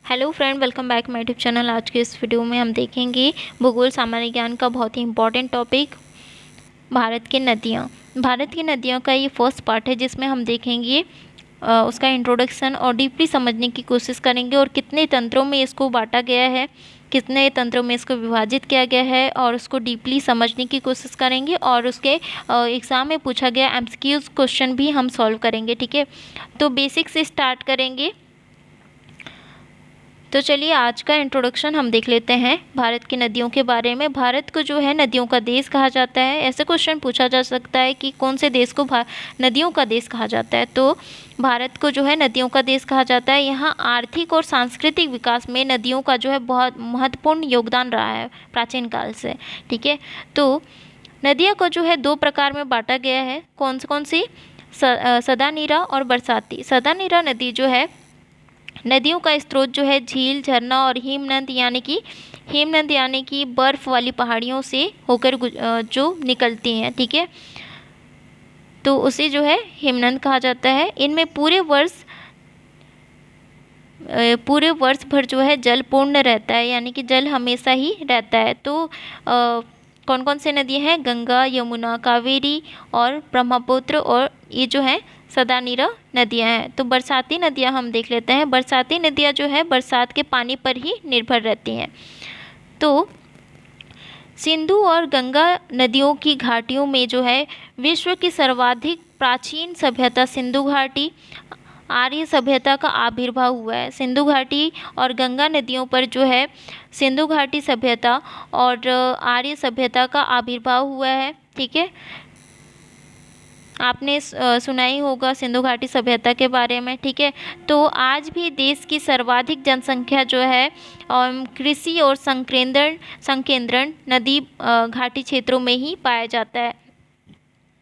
Hello friend, welcome back my YouTube channel. आज के इस वीडियो में हम देखेंगे भूगोल सामान्य ज्ञान का बहुत ही इंपॉर्टेंट टॉपिक भारत की नदियाँ। भारत की नदियों का ये फर्स्ट पार्ट है जिसमें हम देखेंगे उसका इंट्रोडक्शन और डीपली समझने की कोशिश करेंगे और कितने तंत्रों में इसको बांटा गया है, कितने तंत्रों में इसको विभाजित किया गया है और उसको डीपली समझने की कोशिश करेंगे और उसके एग्ज़ाम में पूछा गया एमसीक्यूज़ क्वेश्चन भी हम सॉल्व करेंगे। ठीक है, तो बेसिक से स्टार्ट करेंगे। तो चलिए आज का इंट्रोडक्शन हम देख लेते हैं भारत की नदियों के बारे में। भारत को जो है नदियों का देश कहा जाता है। ऐसे क्वेश्चन पूछा जा सकता है कि कौन से देश को नदियों का देश कहा जाता है, तो भारत को जो है नदियों का देश कहा जाता है। यहाँ आर्थिक और सांस्कृतिक विकास में नदियों का जो है बहुत महत्वपूर्ण योगदान रहा है प्राचीन काल से। ठीक है, तो नदियों को जो है दो प्रकार में बांटा गया है। कौन सी? सदानीरा और बरसाती। सदानीरा नदी जो है, नदियों का स्रोत जो है झील, झरना और हिमनद यानी कि बर्फ़ वाली पहाड़ियों से होकर जो निकलती हैं। ठीक है, तो उसे जो है हिमनद कहा जाता है। इनमें पूरे वर्ष भर जो है जल पूर्ण रहता है, यानी कि जल हमेशा ही रहता है। तो कौन कौन से नदी हैं? गंगा, यमुना, कावेरी और ब्रह्मपुत्र, और ये जो है सदानीरा नदियां हैं। तो बरसाती नदियां हम देख लेते हैं। बरसाती नदियां जो है बरसात के पानी पर ही निर्भर रहती हैं। तो सिंधु और गंगा नदियों की घाटियों में जो है विश्व की सर्वाधिक प्राचीन सभ्यता सिंधु घाटी आर्य सभ्यता का आविर्भाव हुआ है। सिंधु घाटी और गंगा नदियों पर जो है सिंधु घाटी सभ्यता और आर्य सभ्यता का आविर्भाव हुआ है। ठीक है, आपने सुना ही होगा सिंधु घाटी सभ्यता के बारे में। ठीक है, तो आज भी देश की सर्वाधिक जनसंख्या जो है कृषि और संकेंद्रण नदी घाटी क्षेत्रों में ही पाया जाता है।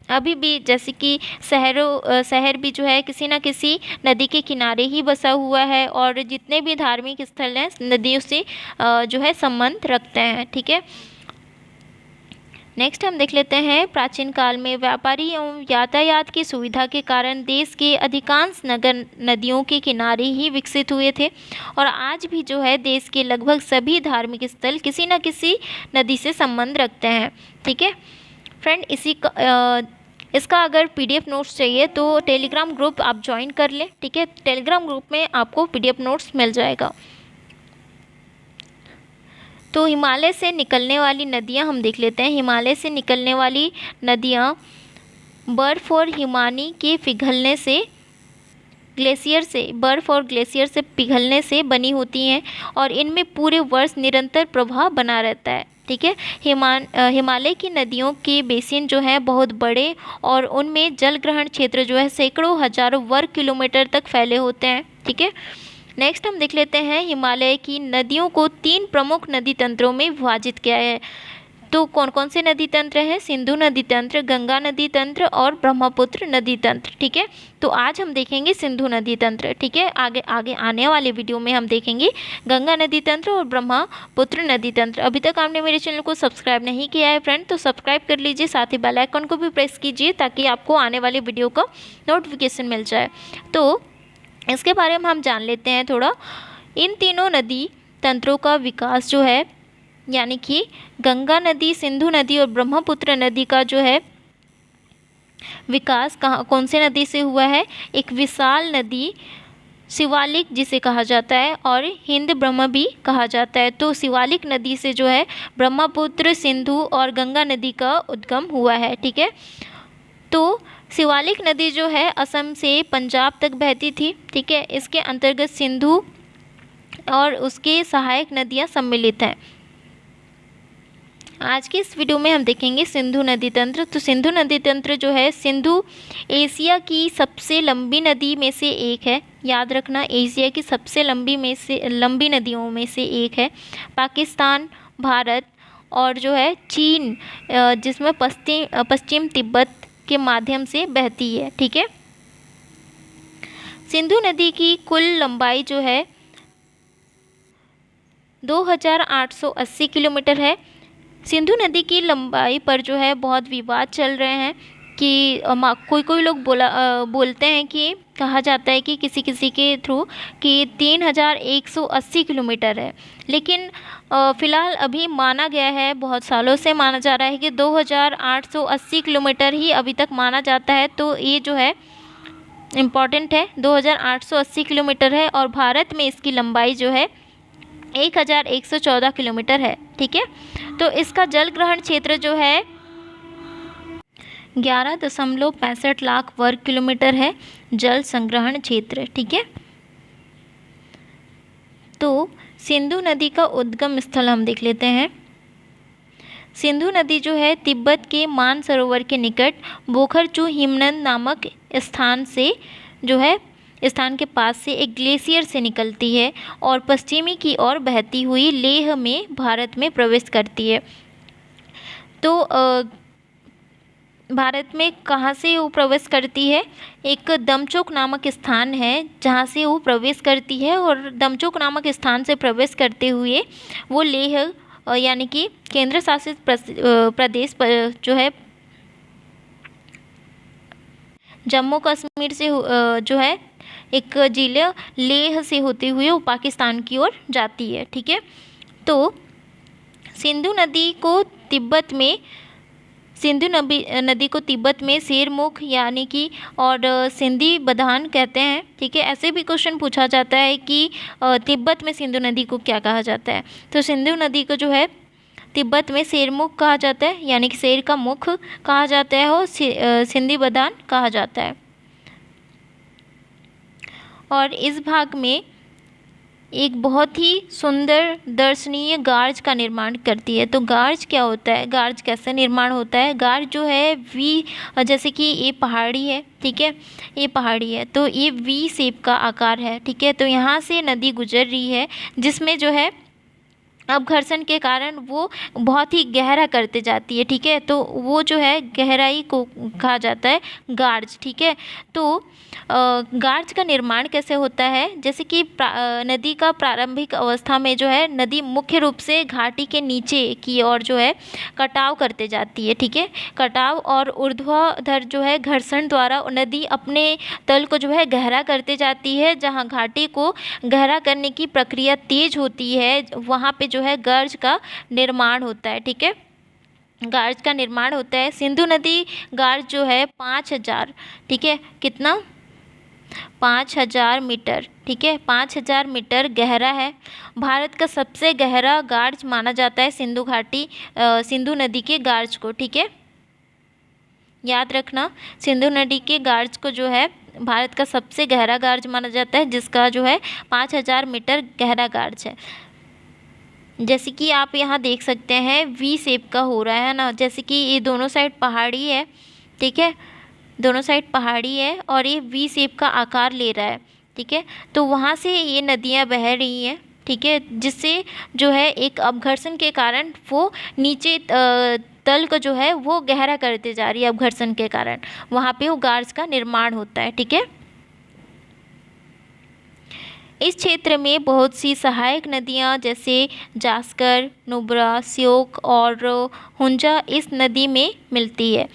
अभी भी जैसे कि शहर भी जो है किसी न किसी नदी के किनारे ही बसा हुआ है और जितने भी धार्मिक स्थल हैं नदियों से जो है संबंध रखते हैं। ठीक है, नेक्स्ट हम देख लेते हैं प्राचीन काल में व्यापारी एवं यातायात की सुविधा के कारण देश के अधिकांश नगर नदियों के किनारे ही विकसित हुए थे और आज भी जो है देश के लगभग सभी धार्मिक स्थल किसी न किसी नदी से संबंध रखते हैं। ठीक है फ्रेंड, इसका अगर पीडीएफ नोट्स चाहिए तो टेलीग्राम ग्रुप आप ज्वाइन कर लें। ठीक है, टेलीग्राम ग्रुप में आपको पीडीएफ नोट्स मिल जाएगा। तो हिमालय से निकलने वाली नदियां हम देख लेते हैं। हिमालय से निकलने वाली नदियां बर्फ़ और हिमानी के पिघलने से बर्फ़ और ग्लेशियर से पिघलने से बनी होती हैं और इनमें पूरे वर्ष निरंतर प्रवाह बना रहता है। ठीक है, हिमालय की नदियों के बेसिन जो है बहुत बड़े और उनमें जल ग्रहण क्षेत्र जो है सैकड़ों हजारों वर्ग किलोमीटर तक फैले होते हैं। ठीक है, नेक्स्ट हम देख लेते हैं हिमालय की नदियों को 3 प्रमुख नदी तंत्रों में विभाजित किया है। तो कौन कौन से नदी तंत्र हैं? सिंधु नदी तंत्र, गंगा नदी तंत्र और ब्रह्मपुत्र नदी तंत्र। ठीक है, तो आज हम देखेंगे सिंधु नदी तंत्र। ठीक है, आगे आने वाले वीडियो में हम देखेंगे गंगा नदी तंत्र और ब्रह्मपुत्र नदी तंत्र। अभी तक आपने मेरे चैनल को सब्सक्राइब नहीं किया है फ्रेंड, तो सब्सक्राइब कर लीजिए, साथ ही बेल आइकन को भी प्रेस कीजिए ताकि आपको आने वाले वीडियो का नोटिफिकेशन मिल जाए। तो इसके बारे में हम जान लेते हैं थोड़ा। इन तीनों नदी तंत्रों का विकास जो है, यानी कि गंगा नदी, सिंधु नदी और ब्रह्मपुत्र नदी का जो है विकास कौन से नदी से हुआ है? एक विशाल नदी शिवालिक जिसे कहा जाता है और हिंद ब्रह्म भी कहा जाता है। तो शिवालिक नदी से जो है ब्रह्मपुत्र, सिंधु और गंगा नदी का उद्गम हुआ है। ठीक है, तो शिवालिक नदी जो है असम से पंजाब तक बहती थी। ठीक है, इसके अंतर्गत सिंधु और उसके सहायक नदियां सम्मिलित हैं। आज की इस वीडियो में हम देखेंगे सिंधु नदी तंत्र। तो सिंधु नदी तंत्र जो है, सिंधु एशिया की सबसे लंबी नदी में से एक है। याद रखना, एशिया की सबसे लंबी नदियों में से एक है। पाकिस्तान, भारत और जो है चीन, जिसमें पश्चिम तिब्बत के माध्यम से बहती है। ठीक है, सिंधु नदी की कुल लंबाई जो है 2880 किलोमीटर है। सिंधु नदी की लंबाई पर जो है बहुत विवाद चल रहे हैं। कि कोई कोई लोग बोलते हैं कि कहा जाता है कि किसी किसी के थ्रू कि 3180 किलोमीटर है, लेकिन फ़िलहाल अभी माना गया है, बहुत सालों से माना जा रहा है कि 2880 किलोमीटर ही अभी तक माना जाता है। तो ये जो है इम्पॉर्टेंट है, 2880 किलोमीटर है, और भारत में इसकी लंबाई जो है 1114 किलोमीटर है। ठीक है, तो इसका जल ग्रहण क्षेत्र जो है 11.65 लाख वर्ग किलोमीटर है, जल संग्रहण क्षेत्र। ठीक है, तो सिंधु नदी का उद्गम स्थल हम देख लेते हैं। सिंधु नदी जो है तिब्बत के मानसरोवर के निकट बोखरचू हिमनद नामक स्थान से जो है स्थान के पास से एक ग्लेशियर से निकलती है और पश्चिमी की ओर बहती हुई लेह में भारत में प्रवेश करती है। तो भारत में कहाँ से वो प्रवेश करती है? एक दमचोक नामक स्थान है जहाँ से वो प्रवेश करती है, और दमचोक नामक स्थान से प्रवेश करते हुए वो लेह यानी कि केंद्र शासित प्रदेश जो है जम्मू कश्मीर से जो है एक जिले लेह से होते हुए वो पाकिस्तान की ओर जाती है। ठीक है, तो सिंधु नदी को तिब्बत में शेरमुख यानी कि और सिंधी बदान कहते हैं। ठीक है, ऐसे भी क्वेश्चन पूछा जाता है कि तिब्बत में सिंधु नदी को क्या कहा जाता है? तो सिंधु नदी को जो है तिब्बत में शेरमुख कहा जाता है, यानी कि शेर का मुख कहा जाता है, और सिंधी बदान कहा जाता है। और इस भाग में एक बहुत ही सुंदर दर्शनीय गार्ज का निर्माण करती है। तो गार्ज क्या होता है? गार्ज कैसे निर्माण होता है? गार्ज जो है जैसे कि ये पहाड़ी है, ठीक है, ये पहाड़ी है, तो ये वी शेप का आकार है। ठीक है, तो यहाँ से नदी गुजर रही है जिसमें जो है अब घर्षण के कारण वो बहुत ही गहरा करते जाती है। ठीक है, तो वो जो है गहराई को कहा जाता है गार्ज। ठीक है, तो गार्ज का निर्माण कैसे होता है? जैसे कि नदी का प्रारंभिक अवस्था में जो है नदी मुख्य रूप से घाटी के नीचे की ओर जो है कटाव करते जाती है। ठीक है, कटाव और ऊर्ध्वाधर जो है घर्षण द्वारा नदी अपने तल को जो है गहरा करते जाती है। जहाँ घाटी को गहरा करने की प्रक्रिया तेज होती है वहाँ पे जो है गर्ज का निर्माण होता है। ठीक है, गार्ज का निर्माण होता है। सिंधु नदी गार्ज जो है 5000, ठीक है, कितना? 5000 मीटर। ठीक है, 5000 मीटर गहरा है। भारत का सबसे गहरा गार्ज माना जाता है सिंधु नदी के गार्ज को। ठीक है, याद रखना, सिंधु नदी के गार्ज को जो है भारत का सबसे गहरा गार्ज माना जाता है, जिसका जो है 5000 मीटर गहरा गार्ज है। जैसे कि आप यहाँ देख सकते हैं वी शेप का हो रहा है ना, जैसे कि ये दोनों साइड पहाड़ी है। ठीक है, दोनों साइड पहाड़ी है और ये वी शेप का आकार ले रहा है। ठीक है, तो वहाँ से ये नदियाँ बह रही हैं। ठीक है, जिससे जो है एक अपघर्षण के कारण वो नीचे तल को जो है वो गहरा करते जा रही है। अपघर्षण के कारण वहाँ पे वो गार्ज का निर्माण होता है। ठीक है, इस क्षेत्र में बहुत सी सहायक नदियाँ जैसे जास्कर, नुब्रा, श्योक और हुंजा इस नदी में मिलती है।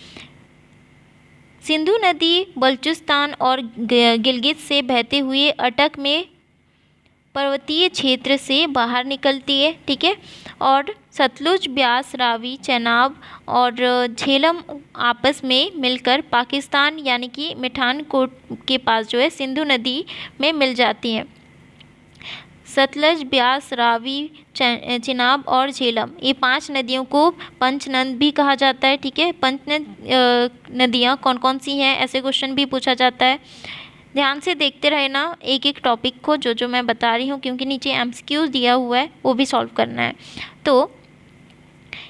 सिंधु नदी बलूचिस्तान और गिलगित से बहते हुए अटक में पर्वतीय क्षेत्र से बाहर निकलती है। ठीक है, और सतलुज, ब्यास, रावी, चेनाब और झेलम आपस में मिलकर पाकिस्तान यानी कि मिठानकोट के पास जो है सिंधु नदी में मिल जाती हैं। सतलज, ब्यास, रावी, चेनाब और झेलम, ये 5 नदियों को पंचनद भी कहा जाता है। ठीक है, पंचनद नदियाँ कौन कौन सी हैं, ऐसे क्वेश्चन भी पूछा जाता है। ध्यान से देखते रहना एक एक टॉपिक को जो मैं बता रही हूँ, क्योंकि नीचे एमसीक्यूज दिया हुआ है वो भी सॉल्व करना है। तो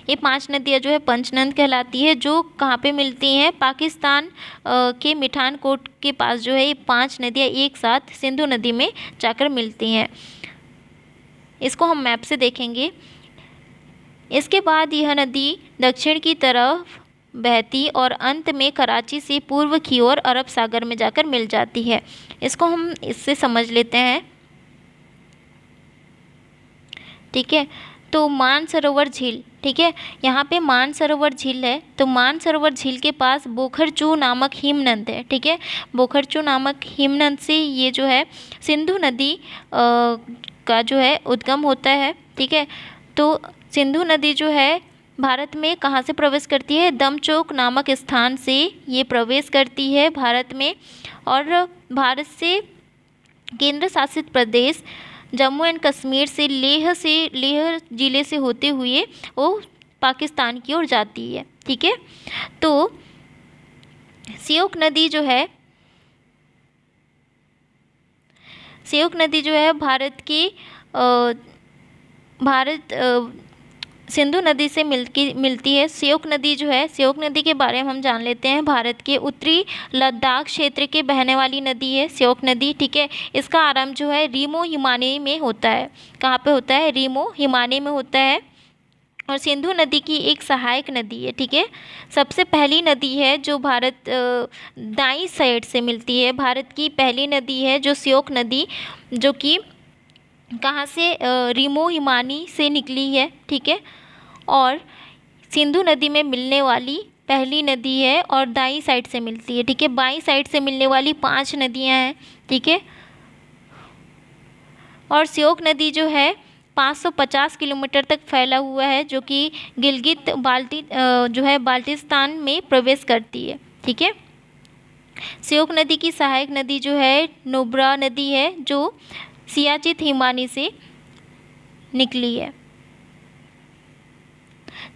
ये 5 नदियाँ जो है पंचनद कहलाती है, जो कहाँ पे मिलती हैं? पाकिस्तान के मिठानकोट के पास जो है ये 5 नदियाँ एक साथ सिंधु नदी में जाकर मिलती हैं। इसको हम मैप से देखेंगे। इसके बाद यह नदी दक्षिण की तरफ बहती और अंत में कराची से पूर्व की ओर अरब सागर में जाकर मिल जाती है। इसको हम इससे समझ लेते हैं। ठीक है, तो मानसरोवर झील, ठीक ठीक है। यहाँ पे मानसरोवर झील है, तो मानसरोवर झील के पास बोखरचू नामक हिमनद है, ठीक है। बोखरचू नामक हिमनद से ये जो है सिंधु नदी का जो है उद्गम होता है, ठीक है। तो सिंधु नदी जो है भारत में कहाँ से प्रवेश करती है? दमचौक नामक स्थान से ये प्रवेश करती है भारत में, और भारत से केंद्र शासित प्रदेश जम्मू एंड कश्मीर से लेह ज़िले से होते हुए वो पाकिस्तान की ओर जाती है, ठीक है। तो श्योक नदी जो है सिंधु नदी से मिलती है। श्योक नदी जो है, श्योक नदी के बारे में हम जान लेते हैं। भारत के उत्तरी लद्दाख क्षेत्र के बहने वाली नदी है श्योक नदी, ठीक है। इसका आरंभ जो है रीमो हिमानी में होता है। कहाँ पे होता है? रीमो हिमानी में होता है, और सिंधु नदी की एक सहायक नदी है, ठीक है। सबसे पहली नदी है जो भारत दाईं साइड से मिलती है। भारत की पहली नदी है जो श्योक नदी, जो कि कहाँ से? रीमो हिमानी से निकली है, ठीक है। और सिंधु नदी में मिलने वाली पहली नदी है और दाईं साइड से मिलती है, ठीक है। बाईं साइड से मिलने वाली 5 नदियाँ हैं, ठीक है। और श्योक नदी जो है 550 किलोमीटर तक फैला हुआ है, जो कि गिलगित बाल्टिस्तान में प्रवेश करती है, ठीक है। श्योक नदी की सहायक नदी जो है नुब्रा नदी है, जो सियाचित हिमानी से निकली है।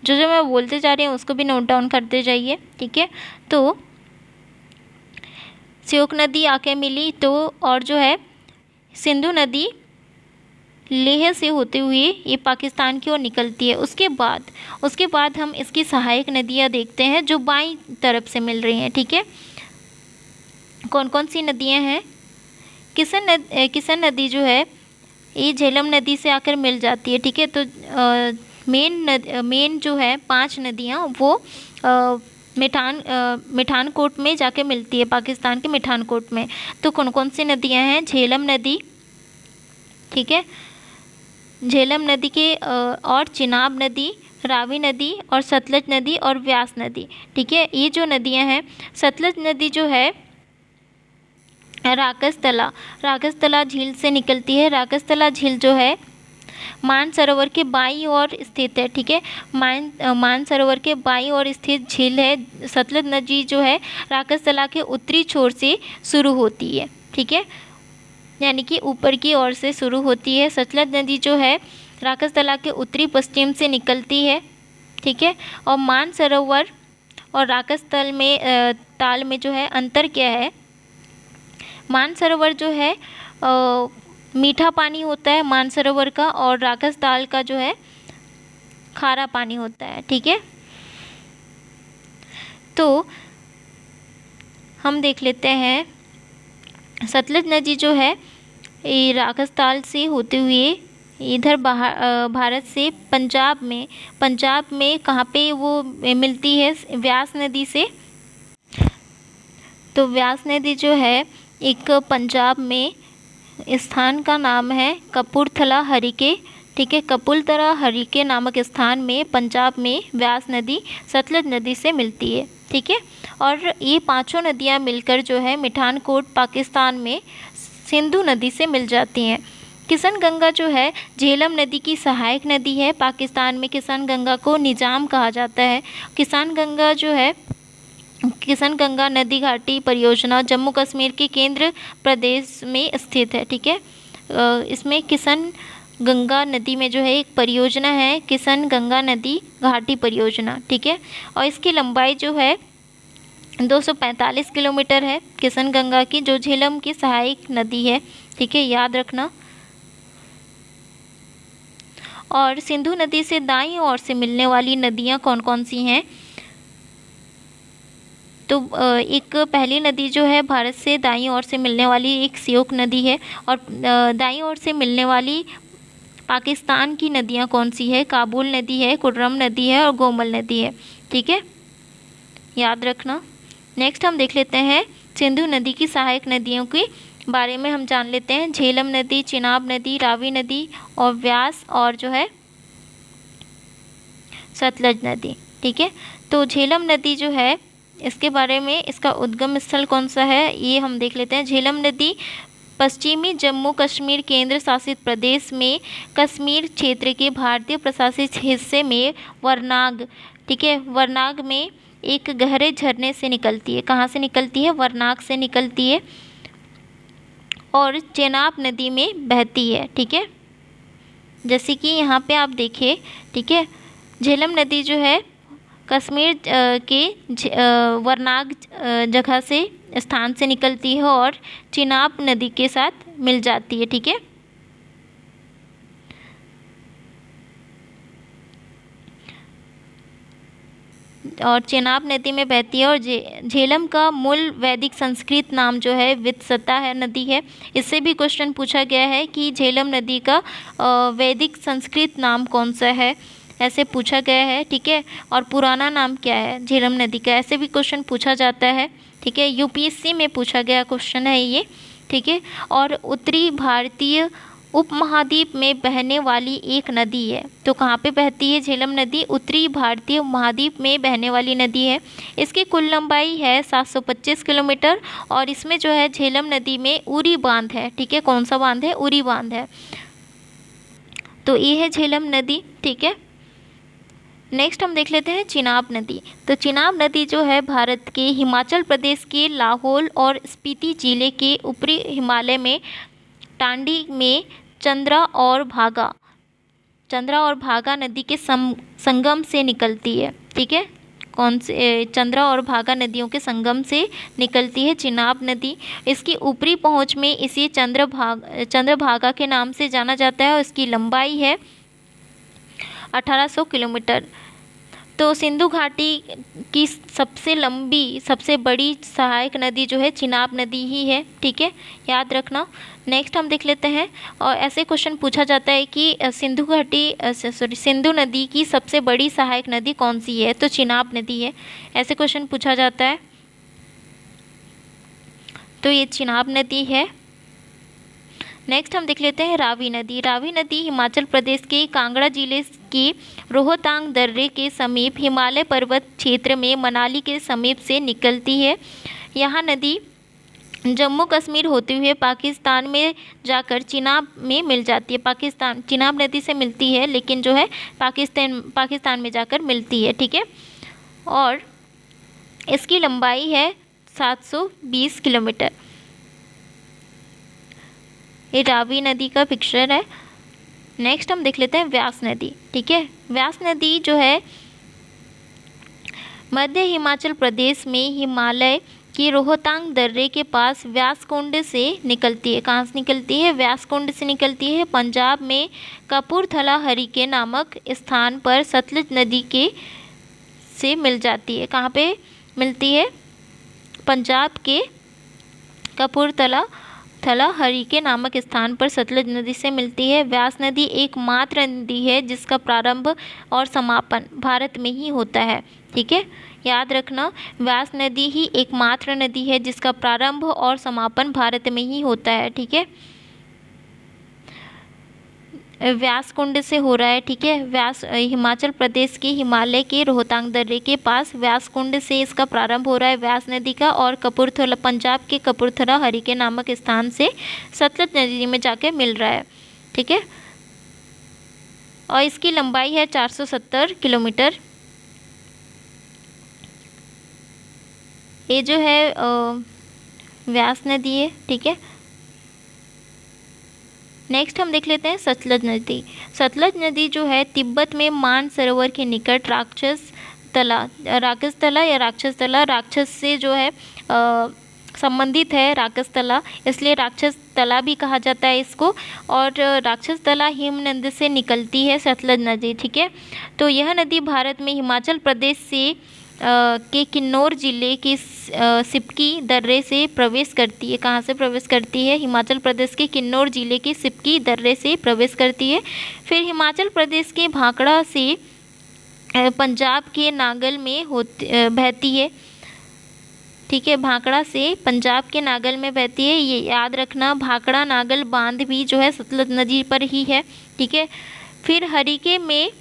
जो मैं बोलते जा रही हूँ उसको भी नोट डाउन करते जाइए, ठीक है। तो श्योक नदी आके मिली, तो और जो है सिंधु नदी लेह से होते हुए ये पाकिस्तान की ओर निकलती है। उसके बाद हम इसकी सहायक नदियाँ देखते हैं जो बाईं तरफ से मिल रही हैं, ठीक है। कौन कौन सी नदियाँ हैं? किशन नदी जो है ये झेलम नदी से आकर मिल जाती है, ठीक है। तो मेन जो है 5 नदियाँ वो मिठानकोट में जाके मिलती है, पाकिस्तान के मिठानकोट में। तो कौन कौन सी नदियाँ हैं? झेलम नदी, ठीक है, झेलम नदी के और चिनाब नदी, रावी नदी और सतलज नदी और व्यास नदी, ठीक है। ये जो नदियाँ हैं, सतलज नदी जो है राकसतला झील से निकलती है। राकसतला झील जो है मानसरोवर के बाईं ओर स्थित है, ठीक है। मानसरोवर के बाईं ओर स्थित झील है। सतलज नदी जो है राकसतला के उत्तरी छोर से शुरू होती है, ठीक है, यानी कि ऊपर की ओर से शुरू होती है। सतलज नदी जो है राकसतला के उत्तरी पश्चिम से निकलती है, ठीक है। और मानसरोवर और राकसतल में ताल में जो है अंतर क्या है? मानसरोवर जो है मीठा पानी होता है मानसरोवर का, और राकसताल का जो है खारा पानी होता है, ठीक है। तो हम देख लेते हैं सतलज नदी जो है ये राकसताल से होते हुए इधर भारत से पंजाब में कहाँ पे वो मिलती है? व्यास नदी से। तो व्यास नदी जो है एक पंजाब में स्थान का नाम है कपूरथला हरिके, ठीक है। कपूरथला हरिके नामक स्थान में पंजाब में व्यास नदी सतलज नदी से मिलती है, ठीक है। और ये 5 नदियाँ मिलकर जो है मिठानकोट पाकिस्तान में सिंधु नदी से मिल जाती हैं। किशन गंगा जो है झेलम नदी की सहायक नदी है। पाकिस्तान में किशन गंगा को निजाम कहा जाता है। किशन गंगा नदी घाटी परियोजना जम्मू कश्मीर के केंद्र प्रदेश में स्थित है, ठीक है। इसमें किशन गंगा नदी में जो है एक परियोजना है किशन गंगा नदी घाटी परियोजना, ठीक है। और इसकी लंबाई जो है 245 किलोमीटर है किशन गंगा की, जो झेलम की सहायक नदी है, ठीक है, याद रखना। और सिंधु नदी से दाईं ओर से मिलने वाली नदियाँ कौन कौन सी हैं? तो एक पहली नदी जो है भारत से दाईं ओर से मिलने वाली एक श्योक नदी है, और दाईं ओर से मिलने वाली पाकिस्तान की नदियाँ कौन सी है? काबुल नदी है, कुर्रम नदी है और गोमल नदी है, ठीक है, याद रखना। नेक्स्ट हम देख लेते हैं सिंधु नदी की सहायक नदियों के बारे में हम जान लेते हैं। झेलम नदी, चिनाब नदी, रावी नदी और व्यास और जो है सतलज नदी। ठीक है, तो झेलम नदी जो है इसके बारे में, इसका उद्गम स्थल कौन सा है ये हम देख लेते हैं। झेलम नदी पश्चिमी जम्मू कश्मीर केंद्र शासित प्रदेश में कश्मीर क्षेत्र के भारतीय प्रशासित हिस्से में वरनाग, ठीक है, वरनाग में एक गहरे झरने से निकलती है। कहाँ से निकलती है? वरनाग से निकलती है और चेनाब नदी में बहती है। ठीक है, जैसे कि यहाँ पे आप देखिए, ठीक है, झेलम नदी जो है कश्मीर के वरनाग जगह से स्थान से निकलती है और चिनाब नदी के साथ मिल जाती है। ठीक है, और चेनाब नदी में बहती है। और झेलम का मूल वैदिक संस्कृत नाम जो है वित्सता है नदी है। इससे भी क्वेश्चन पूछा गया है कि झेलम नदी का वैदिक संस्कृत नाम कौन सा है, ऐसे पूछा गया है। ठीक है, और पुराना नाम क्या है झेलम नदी का, ऐसे भी क्वेश्चन पूछा जाता है। ठीक है, यूपीएससी में पूछा गया क्वेश्चन है ये। ठीक है, और उत्तरी भारतीय उपमहाद्वीप में बहने वाली एक नदी है। तो कहाँ पे बहती है झेलम नदी? उत्तरी भारतीय उपमहाद्वीप में बहने वाली नदी है। इसकी कुल लंबाई है 725 किलोमीटर और इसमें जो है झेलम नदी में उरी बांध है। ठीक है, कौन सा बांध है? उरी बांध है। तो ये है झेलम नदी। ठीक है, नेक्स्ट हम देख लेते हैं चिनाब नदी। तो चिनाब नदी जो है भारत के हिमाचल प्रदेश के लाहौल और स्पीति जिले के ऊपरी हिमालय में टांडी में चंद्रा और भागा नदी के संगम से निकलती है। ठीक है, कौन से? चंद्रा और भागा नदियों के संगम से निकलती है चिनाब नदी। इसकी ऊपरी पहुंच में इसे चंद्रभागा के नाम से जाना जाता है और इसकी लंबाई है 1800 किलोमीटर। तो सिंधु घाटी की सबसे लंबी, सबसे बड़ी सहायक नदी जो है चिनाब नदी ही है। ठीक है, याद रखना। नेक्स्ट हम देख लेते हैं, और ऐसे क्वेश्चन पूछा जाता है कि सिंधु नदी की सबसे बड़ी सहायक नदी कौन सी है? तो चिनाब नदी है, ऐसे क्वेश्चन पूछा जाता है। तो ये चिनाब नदी है। नेक्स्ट हम देख लेते हैं रावी नदी। रावी नदी हिमाचल प्रदेश के कांगड़ा जिले की रोहतांग दर्रे के समीप हिमालय पर्वत क्षेत्र में मनाली के समीप से निकलती है। यहाँ नदी जम्मू कश्मीर होते हुए पाकिस्तान में जाकर चिनाब में मिल जाती है। चिनाब नदी से मिलती है, लेकिन जो है पाकिस्तान में जाकर मिलती है। ठीक है, और इसकी लंबाई है 720 किलोमीटर। ये रावी नदी का पिक्चर है। नेक्स्ट हम देख लेते हैं व्यास नदी। ठीक है, व्यास नदी जो है मध्य हिमाचल प्रदेश में हिमालय की रोहतांग दर्रे के पास व्यासकुंड से निकलती है। कहाँ से निकलती है? व्यासकुंड से निकलती है। पंजाब में कपूरथला हरिके नामक स्थान पर सतलज नदी के से मिल जाती है। कहाँ पे मिलती है? पंजाब के कपूरथला हरिके नामक स्थान पर सतलज नदी से मिलती है। व्यास नदी एकमात्र नदी है जिसका प्रारंभ और समापन भारत में ही होता है। ठीक है, याद रखना, व्यास नदी ही एकमात्र नदी है जिसका प्रारंभ और समापन भारत में ही होता है। ठीक है, व्यासकुंड से हो रहा है। ठीक है, हिमाचल प्रदेश के हिमालय के रोहतांग दर्रे के पास व्यासकुंड से इसका प्रारंभ हो रहा है व्यास नदी का, और कपूरथला, पंजाब के कपूरथला हरिके नामक स्थान से सतलज नदी में जाके मिल रहा है। ठीक है, और इसकी लंबाई है 470 किलोमीटर। ये जो है व्यास नदी है। ठीक है, नेक्स्ट हम देख लेते हैं सतलज नदी। सतलज नदी जो है तिब्बत में मानसरोवर के निकट राक्षस तला से जो है संबंधित है राक्षस तला, इसलिए राक्षस तला भी कहा जाता है इसको। और राक्षस तला हिमनद से निकलती है सतलज नदी। ठीक है, तो यह नदी भारत में हिमाचल प्रदेश से के किन्नौर जिले के सिपकी दर्रे से प्रवेश करती है। कहाँ से प्रवेश करती है? हिमाचल प्रदेश के किन्नौर जिले के सिपकी दर्रे से प्रवेश करती है। फिर हिमाचल प्रदेश के भाखड़ा से पंजाब के नागल में बहती है। ठीक है, भाखड़ा से पंजाब के नागल में बहती है। ये याद रखना, भाखड़ा नागल बांध भी जो है सतलज नदी पर ही है। ठीक है, फिर हरिके में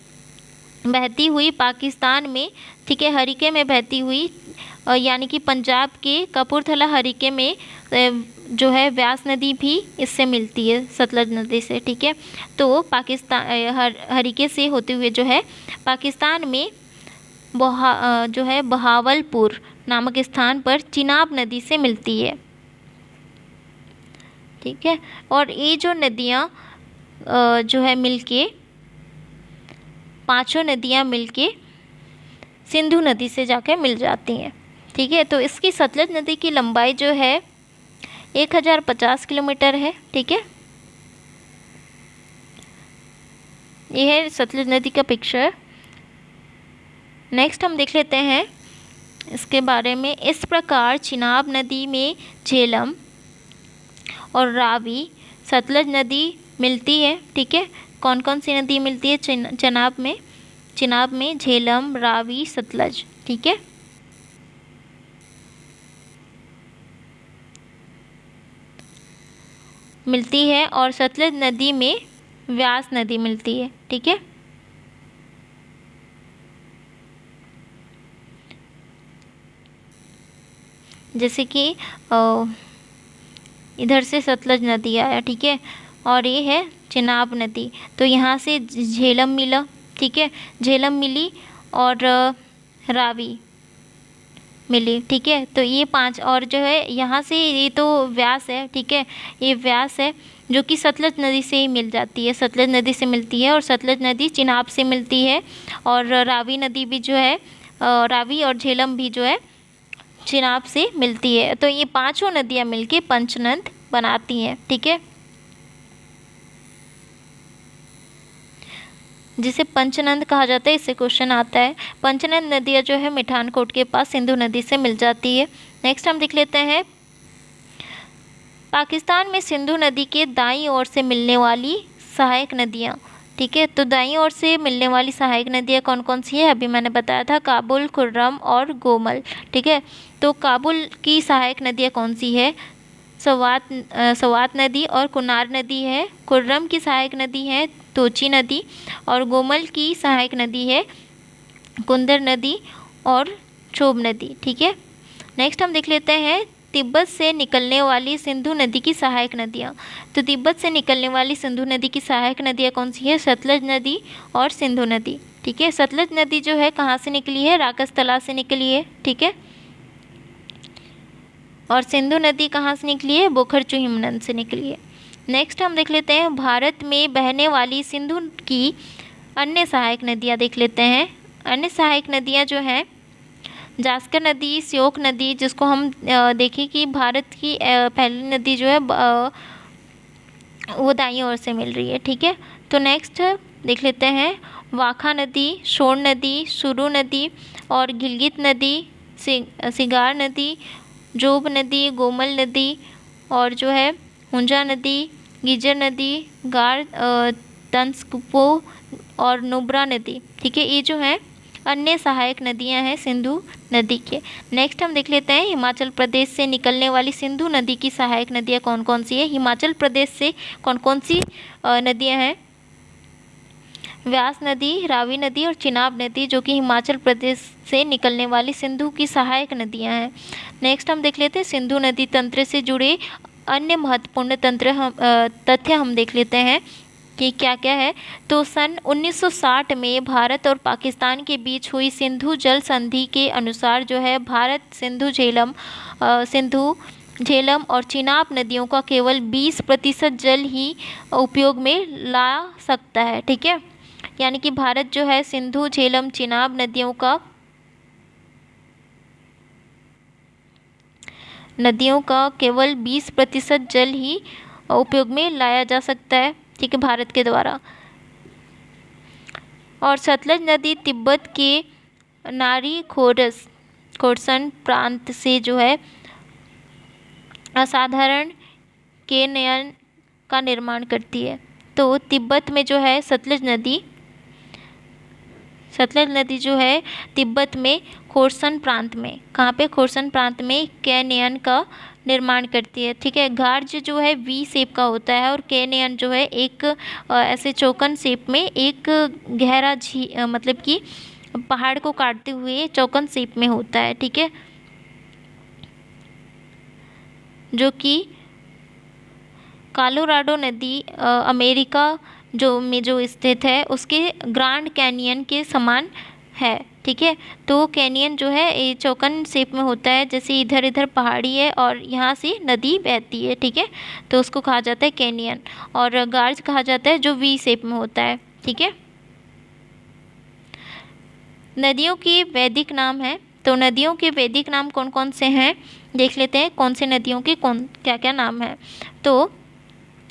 बहती हुई पाकिस्तान में, ठीक है, हरीके में बहती हुई, यानी कि पंजाब के कपूरथला हरीके में जो है व्यास नदी भी इससे मिलती है, सतलज नदी से, ठीक है। तो पाकिस्तान हरीके से होते हुए जो है पाकिस्तान में जो है बहावलपुर नामक स्थान पर चिनाब नदी से मिलती है, ठीक है। और ये जो नदियाँ जो है मिलके, पांचों नदियाँ मिलके सिंधु नदी से जाकर मिल जाती हैं, ठीक है। तो इसकी सतलज नदी की लंबाई जो है 1050 किलोमीटर है, ठीक है। यह है सतलज नदी का पिक्चर। नेक्स्ट हम देख लेते हैं इसके बारे में। इस प्रकार चिनाब नदी में झेलम और रावी सतलज नदी मिलती है, ठीक है। कौन कौन सी नदी मिलती है चिनाब में झेलम, रावी, सतलज, ठीक है। मिलती है। और सतलज नदी में व्यास नदी मिलती है, ठीक है। जैसे कि इधर से सतलज नदी आया, ठीक है, और ये है चिनाब नदी, तो यहाँ से झेलम मिला, ठीक है, झेलम मिली और रावी मिली, ठीक है। तो ये 5, और जो है यहाँ से ये तो व्यास है, ठीक है, ये व्यास है जो कि सतलज नदी से ही मिल जाती है, सतलज नदी से मिलती है। और सतलज नदी चिनाब से मिलती है, और रावी नदी भी जो है रावी और झेलम भी जो है चिनाब से मिलती है। तो ये पांचों नदियाँ मिलके पंचनद बनाती हैं, ठीक है, जिसे पंचनद कहा जाता है। इससे क्वेश्चन आता है। पंचनद नदियाँ जो है मिठानकोट के पास सिंधु नदी से मिल जाती है। नेक्स्ट हम देख लेते हैं पाकिस्तान में सिंधु नदी के दाईं ओर से मिलने वाली सहायक नदियाँ, ठीक है। तो दाईं ओर से मिलने वाली सहायक नदियाँ कौन कौन सी है, अभी मैंने बताया था, काबुल, खुर्रम और गोमल, ठीक है। तो काबुल की सहायक नदियाँ कौन सी है, सवात नदी और कुनार नदी है। खुर्रम की सहायक नदी है तोची नदी, और गोमल की सहायक नदी है कुंदर नदी और चोब नदी, ठीक है। नेक्स्ट हम देख लेते हैं तिब्बत से निकलने वाली सिंधु नदी की सहायक नदियाँ। तो तिब्बत से निकलने वाली सिंधु नदी की सहायक नदियाँ कौन सी है, सतलज नदी और सिंधु नदी, ठीक है। सतलज नदी जो है कहाँ से निकली है, राकसतला से निकली है, ठीक है। और सिंधु नदी कहाँ से निकली है, बोखरचू हिमनद से निकली है। नेक्स्ट हम देख लेते हैं भारत में बहने वाली सिंधु की अन्य सहायक नदियाँ देख लेते हैं। अन्य सहायक नदियाँ जो हैं जास्कर नदी, श्योक नदी, जिसको हम देखें कि भारत की पहली नदी जो है वो दाईं ओर से मिल रही है, ठीक है। तो नेक्स्ट देख लेते हैं वाखा नदी, शोर नदी, सुरु नदी और गिलगित नदी, सिगार नदी, जोब नदी, गोमल नदी और जो है हुंजा नदी, गिजर नदी, गार, तंसकुपो और नुब्रा नदी, ठीक है। ये जो है अन्य सहायक नदियां हैं सिंधु नदी के। नेक्स्ट हम देख लेते हैं हिमाचल प्रदेश से निकलने वाली सिंधु नदी की सहायक नदियां कौन कौन सी है। हिमाचल प्रदेश से कौन कौन सी नदियां हैं, व्यास नदी, रावी नदी और चिनाब नदी, जो कि हिमाचल प्रदेश से निकलने वाली सिंधु की सहायक नदियां हैं। नेक्स्ट हम देख लेते हैं सिंधु नदी तंत्र से जुड़े अन्य महत्वपूर्ण तथ्य हम देख लेते हैं कि क्या क्या है। तो सन 1960 में भारत और पाकिस्तान के बीच हुई सिंधु जल संधि के अनुसार जो है भारत सिंधु झेलम और चिनाब नदियों का केवल 20% जल ही उपयोग में ला सकता है, ठीक है। यानी कि भारत जो है सिंधु, झेलम, चिनाब नदियों का केवल 20% जल ही उपयोग में लाया जा सकता है, ठीक है, भारत के द्वारा। और सतलज नदी तिब्बत के नारी खोरसन प्रांत से जो है असाधारण केनयन का निर्माण करती है। तो तिब्बत में जो है सतलज नदी जो है तिब्बत में खोरसन प्रांत में, कहाँ पे, खोरसन प्रांत में कैनयन का निर्माण करती है। ठीक है, गार्ज जो है वी शेप का होता है और कैनियन जो है एक ऐसे चौकोन शेप में एक गहरा मतलब कि पहाड़ को काटते हुए चौकोन शेप में होता है। ठीक है, जो कि कोलोराडो नदी अमेरिका जो स्थित है उसके ग्रैंड कैनियन के समान है। ठीक है, तो कैनियन जो है ये चौकोन शेप में होता है, जैसे इधर इधर पहाड़ी है और यहाँ से नदी बहती है। ठीक है, तो उसको कहा जाता है कैनियन, और गार्ज कहा जाता है जो वी शेप में होता है। ठीक है, नदियों के वैदिक नाम है, तो नदियों के वैदिक नाम कौन कौन से हैं देख लेते हैं, कौन से नदियों के कौन क्या क्या नाम है। तो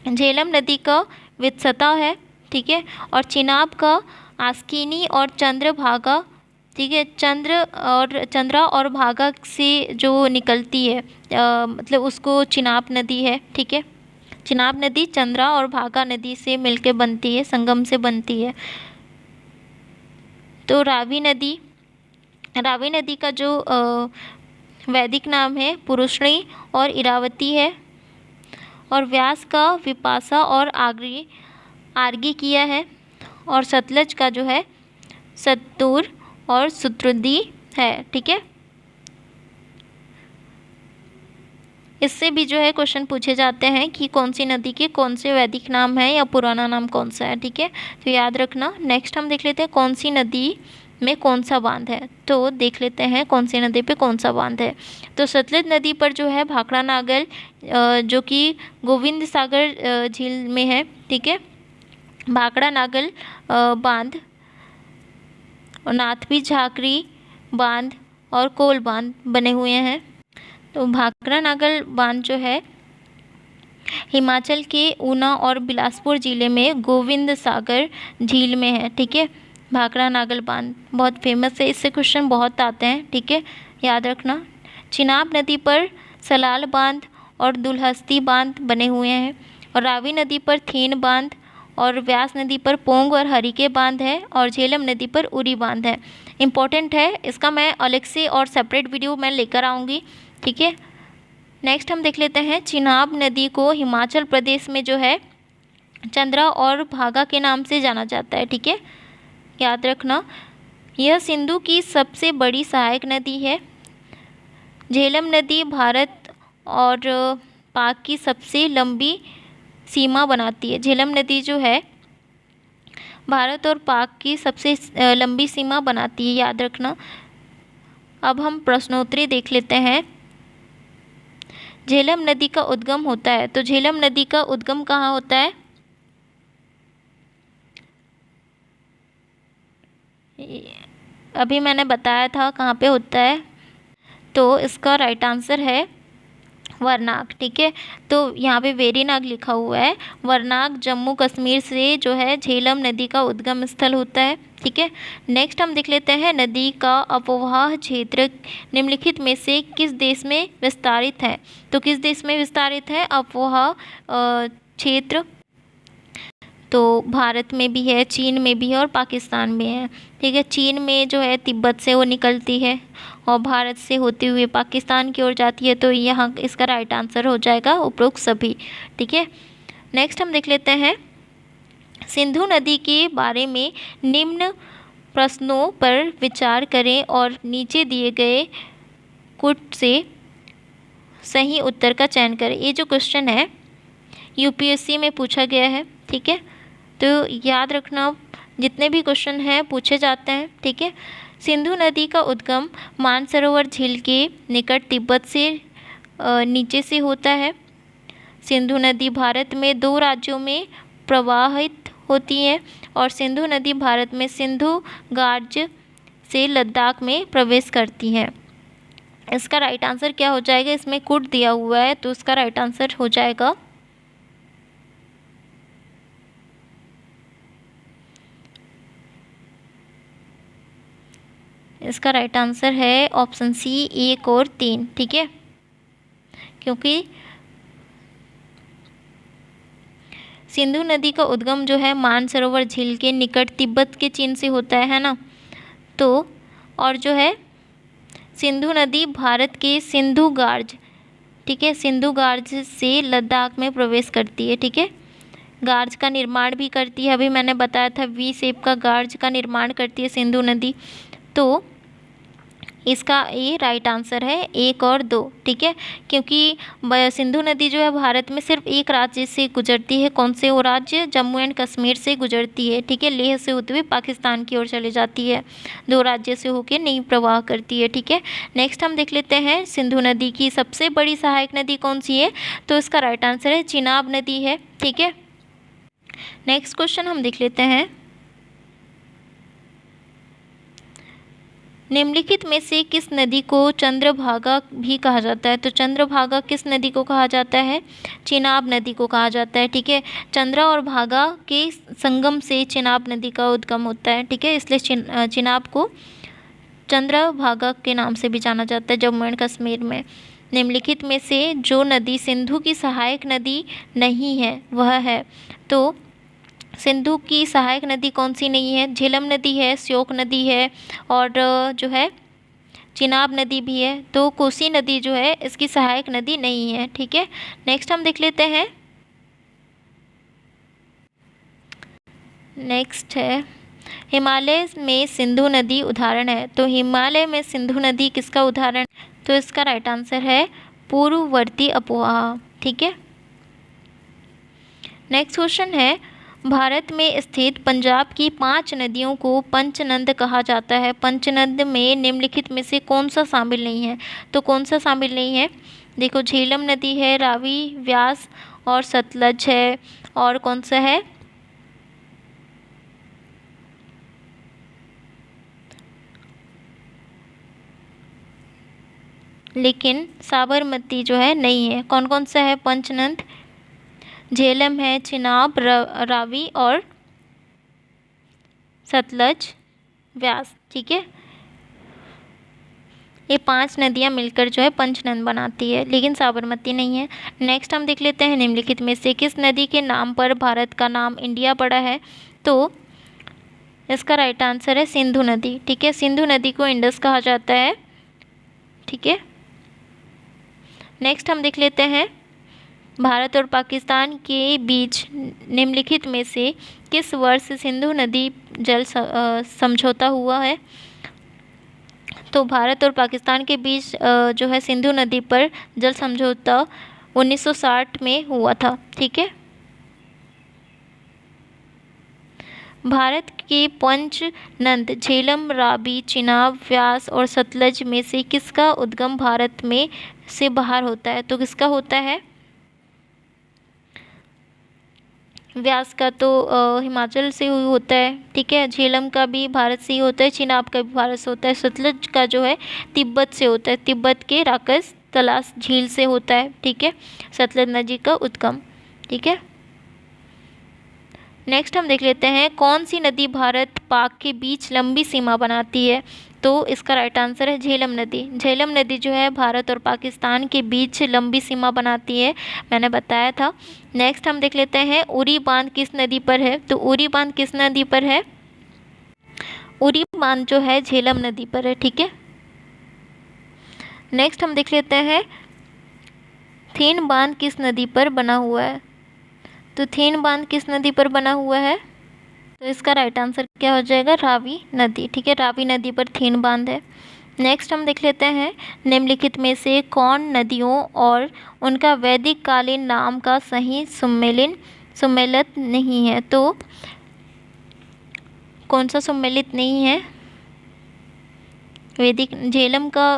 झेलम नदी का वित्सता है। ठीक है, और चिनाब का आस्किनी और चंद्रभागा। ठीक है, चंद्रा और भागा से जो निकलती है मतलब उसको चिनाब नदी है। ठीक है, चिनाब नदी चंद्रा और भागा नदी से मिलकर बनती है, संगम से बनती है। तो रावी नदी का जो वैदिक नाम है पुरुषणी और इरावती है, और व्यास का विपाशा और आर्गी किया है, और सतलज का जो है सत्तूर और सुतरुदी है। ठीक है, इससे भी जो है क्वेश्चन पूछे जाते हैं कि कौन सी नदी के कौन से वैदिक नाम है या पुराना नाम कौन सा है। ठीक है, तो याद रखना। नेक्स्ट हम देख लेते हैं कौन सी नदी में कौन सा बांध है, तो देख लेते हैं कौन सी नदी पे कौन सा बांध है। तो सतलज नदी पर जो है भाखड़ा नागल जो कि गोविंद सागर झील में है। ठीक है, भाखड़ा नागल बांध और नाथपी झाकरी बांध और कोल बांध बने हुए हैं। तो भाखड़ा नागल बांध जो है हिमाचल के ऊना और बिलासपुर ज़िले में गोविंद सागर झील में है। ठीक है, भाखड़ा नागल बांध बहुत फेमस है, इससे क्वेश्चन बहुत आते हैं। ठीक है, याद रखना। चिनाब नदी पर सलाल बांध और दुलहस्ती बांध बने हुए हैं, और रावी नदी पर थेन बांध, और व्यास नदी पर पोंग और हरिके बांध है, और झेलम नदी पर उरी बांध है। इम्पॉर्टेंट है, इसका मैं अलग से और सेपरेट वीडियो मैं लेकर आऊँगी। ठीक है, नेक्स्ट हम देख लेते हैं चिनाब नदी को हिमाचल प्रदेश में जो है चंद्रा और भागा के नाम से जाना जाता है। ठीक है, याद रखना। यह सिंधु की सबसे बड़ी सहायक नदी है। झेलम नदी भारत और पाक की सबसे लंबी सीमा बनाती है। झेलम नदी जो है भारत और पाक की सबसे लंबी सीमा बनाती है, याद रखना। अब हम प्रश्नोत्तरी देख लेते हैं। झेलम नदी का उद्गम होता है, तो झेलम नदी का उद्गम कहाँ होता है? अभी मैंने बताया था कहाँ पे होता है, तो इसका राइट आंसर है वरनाग। ठीक है, तो यहाँ पे वेरीनाग लिखा हुआ है। वरनाग जम्मू कश्मीर से जो है झेलम नदी का उद्गम स्थल होता है। ठीक है, नेक्स्ट हम देख लेते हैं नदी का अपवाह क्षेत्र निम्नलिखित में से किस देश में विस्तारित है। तो किस देश में विस्तारित है अपवाह क्षेत्र? तो भारत में भी है, चीन में भी है और पाकिस्तान में है। ठीक है, चीन में जो है तिब्बत से वो निकलती है और भारत से होते हुए पाकिस्तान की ओर जाती है, तो यहाँ इसका राइट आंसर हो जाएगा उपरोक्त सभी। ठीक है, नेक्स्ट हम देख लेते हैं सिंधु नदी के बारे में निम्न प्रश्नों पर विचार करें और नीचे दिए गए कुछ से सही उत्तर का चयन करें। ये जो क्वेश्चन है यूपीएससी में पूछा गया है। ठीक है, तो याद रखना जितने भी क्वेश्चन हैं पूछे जाते हैं। ठीक है, सिंधु नदी का उद्गम मानसरोवर झील के निकट तिब्बत से नीचे से होता है। सिंधु नदी भारत में 2 राज्यों में प्रवाहित होती है, और सिंधु नदी भारत में सिंधु गार्ज से लद्दाख में प्रवेश करती है। इसका राइट आंसर क्या हो जाएगा? इसमें कुट दिया हुआ है, तो इसका राइट आंसर हो जाएगा इसका राइट आंसर है ऑप्शन सी 1 और 3। ठीक है, क्योंकि सिंधु नदी का उद्गम जो है मानसरोवर झील के निकट तिब्बत के चीन से होता है ना। तो और जो है सिंधु नदी भारत के सिंधु गार्ज ठीक है, सिंधु गार्ज से लद्दाख में प्रवेश करती है। ठीक है, गार्ज का निर्माण भी करती है, अभी मैंने बताया था वी शेप का गार्ज का निर्माण करती है सिंधु नदी। तो इसका ये राइट आंसर है 1 और 2। ठीक है, क्योंकि सिंधु नदी जो है भारत में सिर्फ एक राज्य से गुजरती है। कौन से वो राज्य? जम्मू एंड कश्मीर से गुजरती है। ठीक है, लेह से होते हुए पाकिस्तान की ओर चले जाती है, 2 राज्य से होकर नहीं प्रवाह करती है। ठीक है, नेक्स्ट हम देख लेते हैं सिंधु नदी की सबसे बड़ी सहायक नदी कौन सी है? तो इसका राइट आंसर है चिनाब नदी है। ठीक है, नेक्स्ट क्वेश्चन हम देख लेते हैं, निम्नलिखित में से किस नदी को चंद्रभागा भी कहा जाता है? तो चंद्रभागा किस नदी को कहा जाता है? चिनाब नदी को कहा जाता है। ठीक है, चंद्रा और भागा के संगम से चिनाब नदी का उद्गम होता है। ठीक है, इसलिए चिनाब को चंद्रभागा के नाम से भी जाना जाता है जम्मू एंड कश्मीर में। निम्नलिखित में से जो नदी सिंधु की सहायक नदी नहीं है वह है? तो सिंधु की सहायक नदी कौन सी नहीं है? झेलम नदी है, श्योक नदी है, और जो है चिनाब नदी भी है। तो कोसी नदी जो है इसकी सहायक नदी नहीं है। ठीक है, नेक्स्ट हम देख लेते हैं, नेक्स्ट है हिमालय में सिंधु नदी उदाहरण है। तो हिमालय में सिंधु नदी किसका उदाहरण? तो इसका राइट आंसर है पूर्ववर्ती अपोहा। ठीक है, नेक्स्ट क्वेश्चन है, भारत में स्थित पंजाब की 5 नदियों को पंचनद कहा जाता है। पंचनद में निम्नलिखित में से कौन सा शामिल नहीं है? तो कौन सा शामिल नहीं है? देखो, झेलम नदी है, रावी, व्यास और सतलज है, और कौन सा है? लेकिन साबरमती जो है नहीं है। कौन कौन सा है पंचनद? झेलम है, चिनाब, रावी और सतलज, व्यास। ठीक है, ये 5 नदियाँ मिलकर जो है पंचनद बनाती है, लेकिन साबरमती नहीं है। नेक्स्ट हम देख लेते हैं, निम्नलिखित में से किस नदी के नाम पर भारत का नाम इंडिया पड़ा है? तो इसका राइट आंसर है सिंधु नदी। ठीक है, सिंधु नदी को इंडस कहा जाता है। ठीक है, नेक्स्ट हम देख लेते हैं, भारत और पाकिस्तान के बीच निम्नलिखित में से किस वर्ष सिंधु नदी जल समझौता हुआ है? तो भारत और पाकिस्तान के बीच जो है सिंधु नदी पर जल समझौता 1960 में हुआ था। ठीक है, भारत के पंचनद झेलम, रावी, चिनाब, व्यास और सतलज में से किसका उद्गम भारत में से बाहर होता है? तो किसका होता है? व्यास का तो हिमाचल से होता है। ठीक है, झेलम का भी भारत से ही होता है, चिनाब का भी भारत से होता है, सतलज का जो है तिब्बत से होता है, तिब्बत के राकस तलास झील से होता है। ठीक है, सतलज नदी का उद्गम। ठीक है, नेक्स्ट हम देख लेते हैं, कौन सी नदी भारत पाक के बीच लंबी सीमा बनाती है? तो इसका राइट आंसर है झेलम नदी। झेलम नदी जो है भारत और पाकिस्तान के बीच लंबी सीमा बनाती है, मैंने बताया था। नेक्स्ट हम देख लेते हैं, उरी बांध किस नदी पर है? तो उरी बांध किस नदी पर है? उरी बांध जो है झेलम नदी पर है। ठीक है, नेक्स्ट हम देख लेते हैं, थीन बांध किस नदी पर बना हुआ है? तो थीन बांध किस नदी पर बना हुआ है? तो इसका राइट आंसर क्या हो जाएगा? रावी नदी। ठीक है, रावी नदी पर थीन बांध है। नेक्स्ट हम देख लेते हैं, निम्नलिखित में से कौन नदियों और उनका वैदिक कालीन नाम का सही सम्मिलित नहीं है? तो कौन सा सम्मिलित नहीं है? वैदिक झेलम का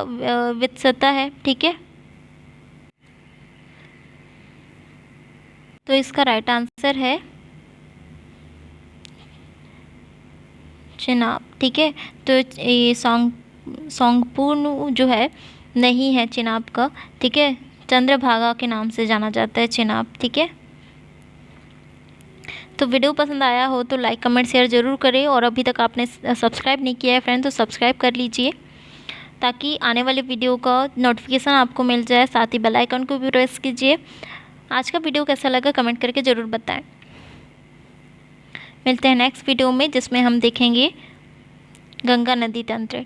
वित्सता है। ठीक है, तो इसका राइट आंसर है चिनाब। ठीक है, तो ये सोंगपुर जो है नहीं है चिनाब का। ठीक है, चंद्रभागा के नाम से जाना जाता है चिनाब। ठीक है, तो वीडियो पसंद आया हो तो लाइक, कमेंट, शेयर ज़रूर करें, और अभी तक आपने सब्सक्राइब नहीं किया है फ्रेंड तो सब्सक्राइब कर लीजिए, ताकि आने वाले वीडियो का नोटिफिकेशन आपको मिल जाए। साथ ही बेल आइकन को भी प्रेस कीजिए। आज का वीडियो कैसा लगा कमेंट करके ज़रूर बताएं। मिलते हैं नेक्स्ट वीडियो में, जिसमें हम देखेंगे गंगा नदी तंत्र।